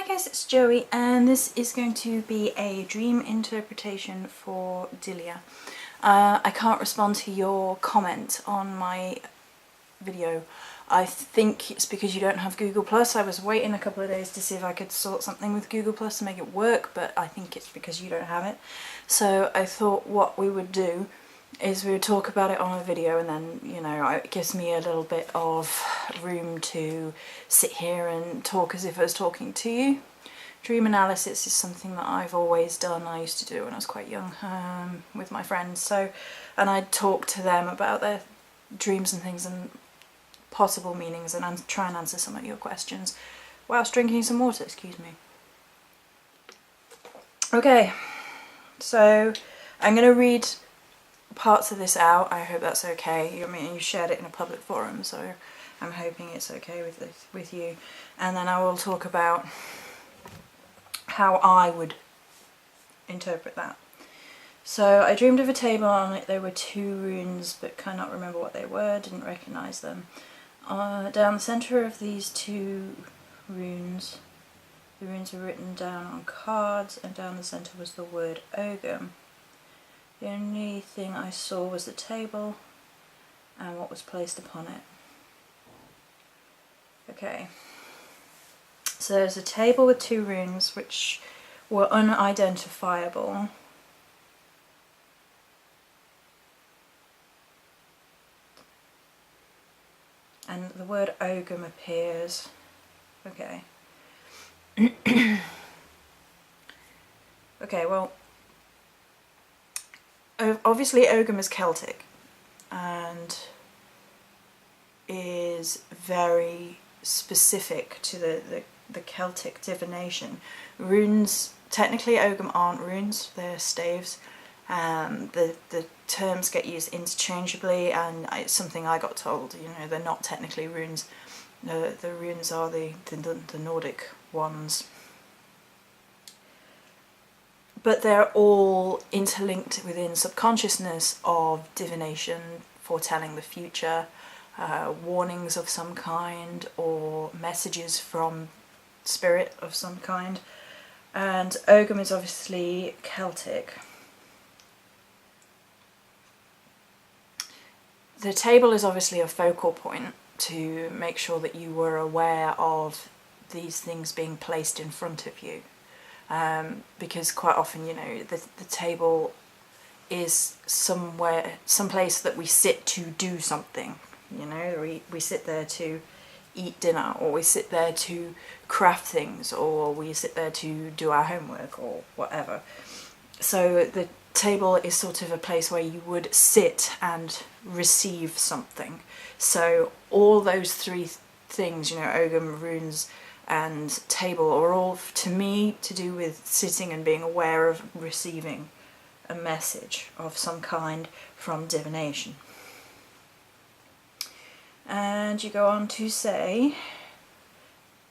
Hi guys, it's Joey and this is going to be a dream interpretation for Dilliya. I can't respond to your comment on my video. I think it's because you don't have Google+. I was waiting a couple of days to see if I could sort something with Google+ to make it work, but I think it's because you don't have it. So I thought what we would do is we would talk about it on a video, and then, you know, it gives me a little bit of room to sit here and talk as if I was talking to you. Dream analysis is something that I've always done. I used to do when I was quite young with my friends. And I'd talk to them about their dreams and things and possible meanings, and try and answer some of your questions whilst drinking some water, excuse me. Okay, so I'm going to read parts of this out. I hope that's okay. I mean, you shared it in a public forum, so I'm hoping it's okay with you. And then I will talk about how I would interpret that. So I dreamed of a table. On it there were 2 runes, but cannot remember what they were, didn't recognise them. Down the centre of these 2 runes, the runes were written down on cards, and down the centre was the word Ogum. The only thing I saw was the table and what was placed upon it. Okay, so there's a table with 2 runes which were unidentifiable. And the word Ogum appears. Okay. Okay, well, obviously Ogum is Celtic and is very specific to the Celtic divination. Runes, technically Ogum aren't runes, they're staves. The terms get used interchangeably, and it's something I got told, you know, they're not technically runes. The runes are the Nordic ones. But they're all interlinked within subconsciousness of divination, foretelling the future, warnings of some kind, or messages from spirit of some kind. And Ogum is obviously Celtic. The table is obviously a focal point to make sure that you were aware of these things being placed in front of you. Because quite often, you know, the table is someplace that we sit to do something. You know, we sit there to eat dinner, or we sit there to craft things, or we sit there to do our homework, or whatever. So the table is sort of a place where you would sit and receive something. So all those 3 things, you know, Ogum, runes and table, are all, to me, to do with sitting and being aware of receiving a message of some kind from divination. And you go on to say,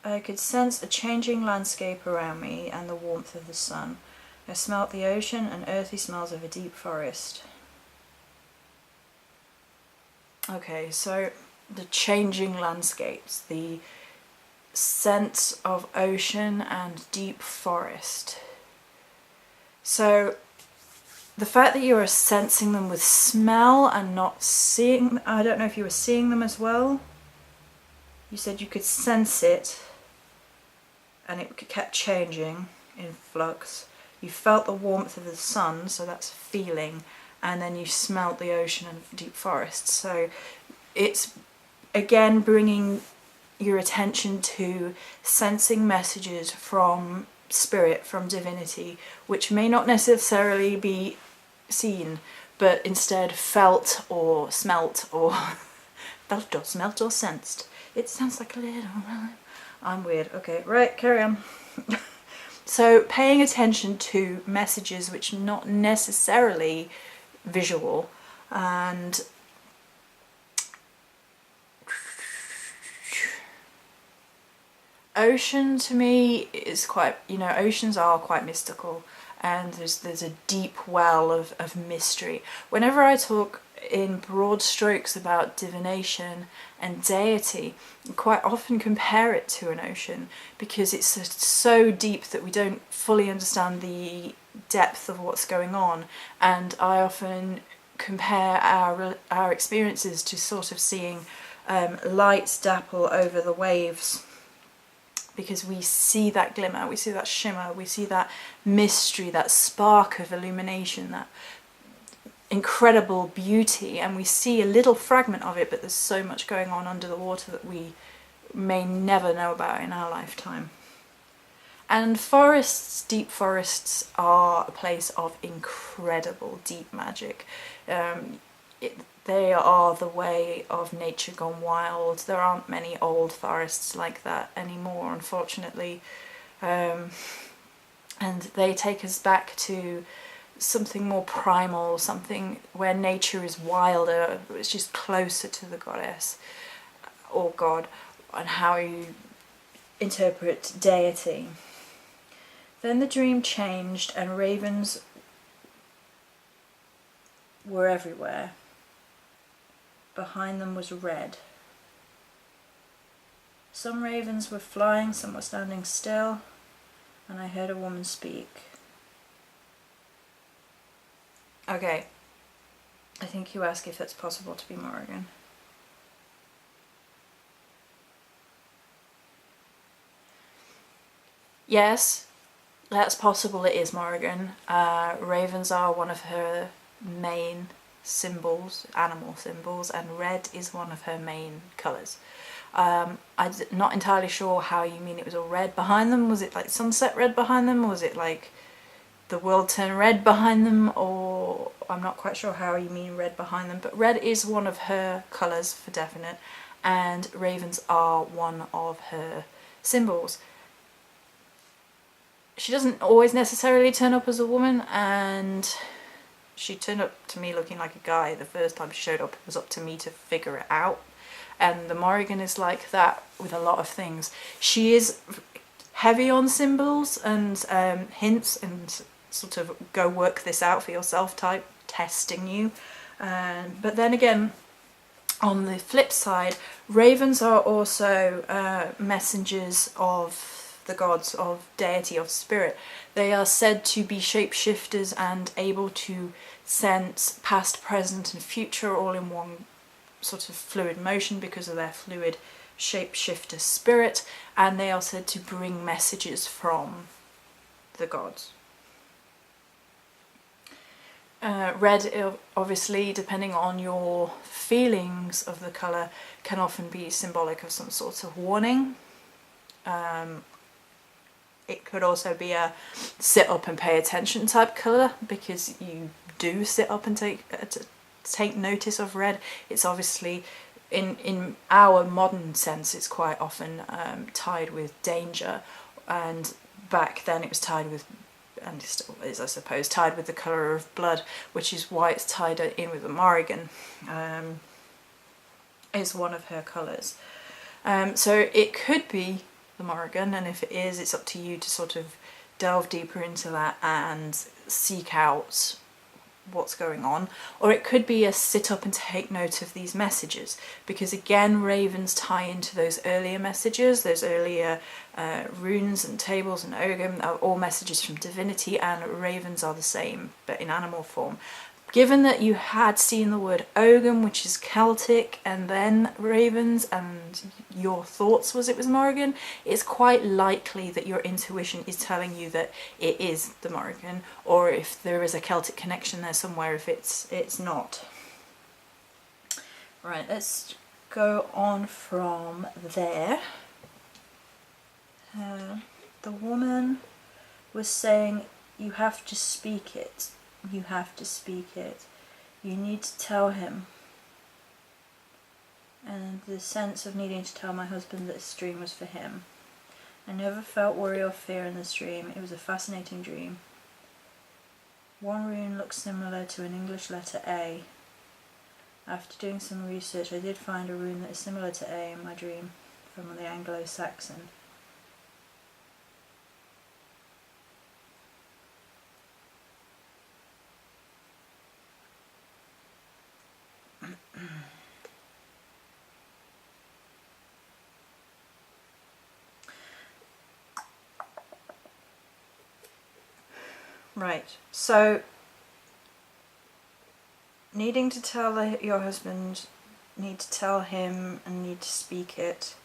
I could sense a changing landscape around me and the warmth of the sun. I smelt the ocean and earthy smells of a deep forest. Okay, so the changing landscapes, the sense of ocean and deep forest. So the fact that you are sensing them with smell and not seeing, I don't know if you were seeing them as well. You said you could sense it and it kept changing in flux. You felt the warmth of the sun, so that's feeling, and then you smelt the ocean and deep forest. So it's again bringing your attention to sensing messages from spirit, from divinity, which may not necessarily be seen, but instead felt or smelt or felt or smelt or sensed. It sounds like a little rhyme. I'm weird. Okay, right, carry on. So paying attention to messages which are not necessarily visual, and ocean to me is quite, you know, oceans are quite mystical, and there's a deep well of mystery. Whenever I talk in broad strokes about divination and deity, quite often compare it to an ocean because it's so deep that we don't fully understand the depth of what's going on. And I often compare our experiences to sort of seeing lights dapple over the waves, because we see that glimmer, we see that shimmer, we see that mystery, that spark of illumination, that incredible beauty, and we see a little fragment of it, but there's so much going on under the water that we may never know about in our lifetime. And forests, deep forests, are a place of incredible deep magic. They are the way of nature gone wild. There aren't many old forests like that anymore, unfortunately. And they take us back to something more primal, something where nature is wilder, it's just closer to the goddess or god, and how you interpret deity. Then the dream changed and ravens were everywhere. Behind them was red. Some ravens were flying, some were standing still, and I heard a woman speak. Okay, I think you ask if it's possible to be Morrigan. Yes, that's possible, it is Morrigan. Ravens are one of her main symbols, animal symbols, and red is one of her main colours. I'm not entirely sure how you mean it was all red behind them. Was it like sunset red behind them? Was it like the world turned red behind them? Or I'm not quite sure how you mean red behind them, but red is one of her colours for definite, and ravens are one of her symbols. She doesn't always necessarily turn up as a woman, and she turned up to me looking like a guy. The first time she showed up, it was up to me to figure it out. And the Morrigan is like that with a lot of things. She is heavy on symbols and hints and sort of go work this out for yourself type, testing you. But then again, on the flip side, ravens are also messengers of the gods, of deity, of spirit. They are said to be shapeshifters and able to sense past, present and future all in one sort of fluid motion because of their fluid shapeshifter spirit, and they are said to bring messages from the gods. Red, obviously, depending on your feelings of the colour, can often be symbolic of some sort of warning. It could also be a sit up and pay attention type colour, because you do sit up and take notice of red. It's obviously, in our modern sense, it's quite often tied with danger, and back then it was tied with, and it still is I suppose, tied with the colour of blood, which is why it's tied in with the Morrigan. Is one of her colours. So it could be the Morrigan, and if it is, it's up to you to sort of delve deeper into that and seek out what's going on. Or it could be a sit up and take note of these messages, because again, ravens tie into those earlier messages, those earlier runes and tables and Ogum are all messages from divinity, and ravens are the same but in animal form. Given that you had seen the word Ogum, which is Celtic, and then ravens, and your thoughts was it was Morrigan, it's quite likely that your intuition is telling you that it is the Morrigan, or if there is a Celtic connection there somewhere, if it's not. Right, let's go on from there. The woman was saying, you have to speak it. You have to speak it. You need to tell him. And the sense of needing to tell my husband that this dream was for him. I never felt worry or fear in this dream. It was a fascinating dream. One rune looks similar to an English letter A. After doing some research, I did find a rune that is similar to A in my dream, from the Anglo-Saxon. Right, so needing to tell your husband, need to tell him and need to speak it.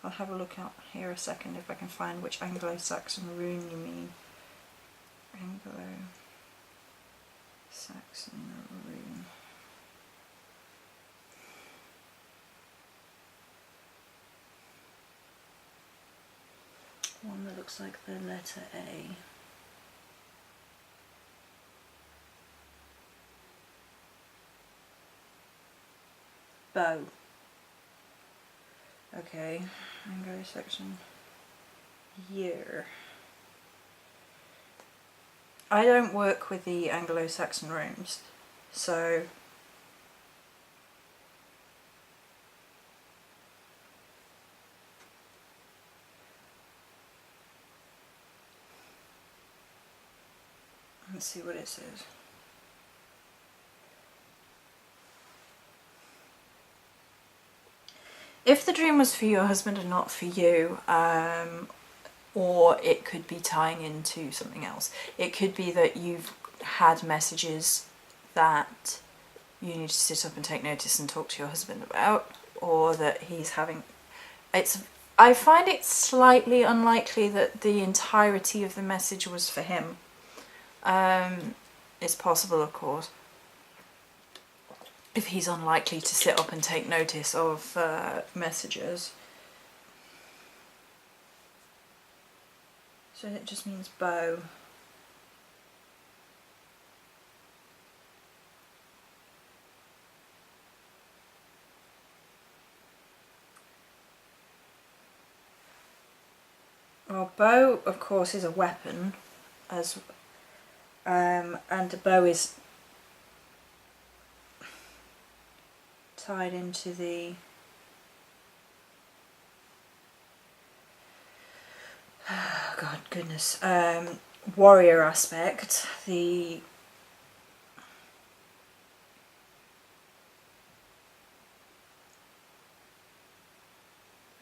I'll have a look out here a second if I can find which Anglo-Saxon rune you mean. Anglo-Saxon rune. One that looks like the letter A. Bow. Okay, Anglo-Saxon year. I don't work with the Anglo-Saxon runes, so let's see what it says. If the dream was for your husband and not for you, or it could be tying into something else. It could be that you've had messages that you need to sit up and take notice and talk to your husband about, or that he's having... I find it slightly unlikely that the entirety of the message was for him. It's possible, of course, if he's unlikely to sit up and take notice of messages. So it just means bow. Well, bow, of course, is a weapon, and a bow is tied into the God goodness, warrior aspect. I'm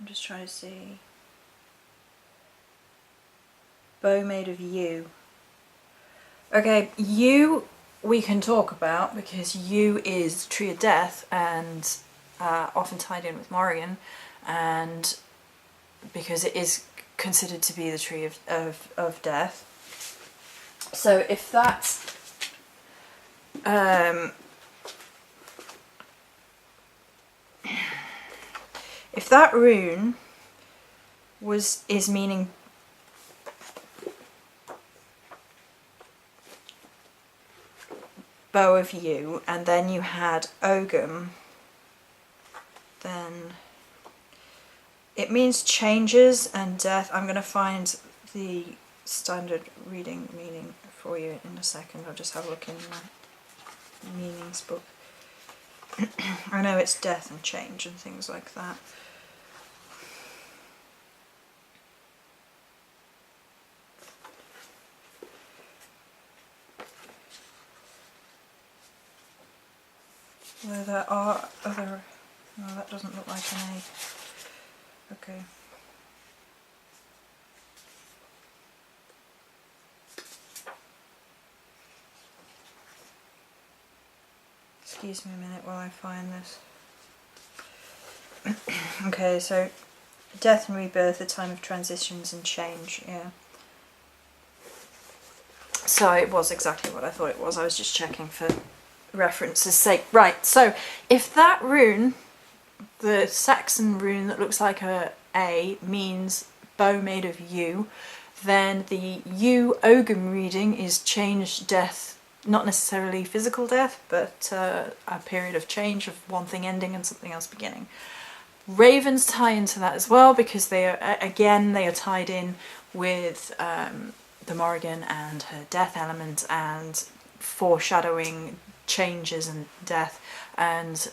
just trying to see. Bow made of yew. Okay, yew we can talk about because yew is tree of death and often tied in with Morrigan, and because it is considered to be the tree of death. So if that's if that rune is meaning bow of yew, and then you had Ogum, then it means changes and death. I'm going to find the standard reading meaning for you in a second. I'll just have a look in my meanings book. I know it's death and change and things like that. Though there are other... No, that doesn't look like an A. Okay. Excuse me a minute while I find this. Okay, so death and rebirth, a time of transitions and change, yeah. So it was exactly what I thought it was. I was just checking for reference's sake. Right, so if that rune, the Saxon rune that looks like a A, means bow made of yew, then the yew Ogum reading is change, death, not necessarily physical death, but a period of change, of one thing ending and something else beginning. Ravens tie into that as well because they are, again, they are tied in with the Morrigan and her death element and foreshadowing changes and death, and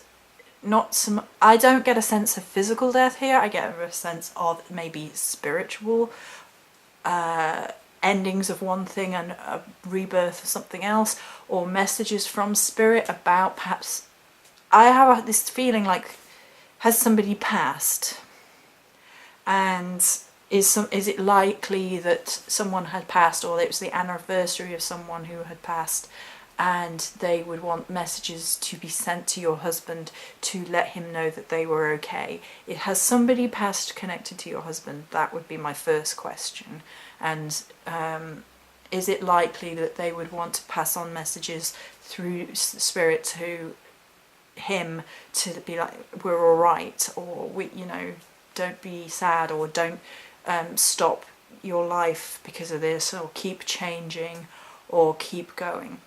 not some... I don't get a sense of physical death here, I get a sense of maybe spiritual endings of one thing and a rebirth of something else, or messages from spirit about perhaps... I have this feeling like, has somebody passed? And is it likely that someone had passed, or it was the anniversary of someone who had passed, and they would want messages to be sent to your husband to let him know that they were okay? Has somebody passed connected to your husband? That would be my first question. And is it likely that they would want to pass on messages through spirit to him to be like, we're all right, or we, you know, don't be sad, or don't stop your life because of this, or keep changing, or keep going?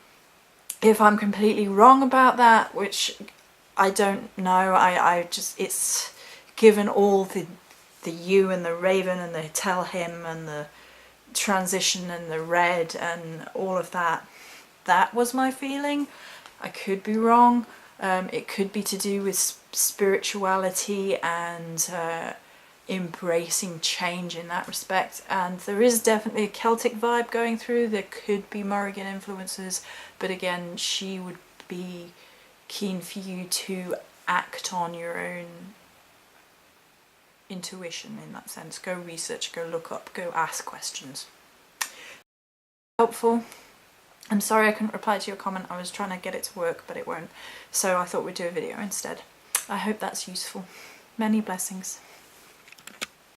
If I'm completely wrong about that, which I don't know, I just, it's given all the you and the raven and the tell him and the transition and the red and all of that, that was my feeling. I could be wrong. It could be to do with spirituality and embracing change in that respect, and there is definitely a Celtic vibe going through. There could be Morrigan influences, but again, she would be keen for you to act on your own intuition in that sense. Go research, go look up, go ask questions. Helpful. I'm sorry I couldn't reply to your comment. I was trying to get it to work, but it won't, so I thought we'd do a video instead. I hope that's useful. Many blessings.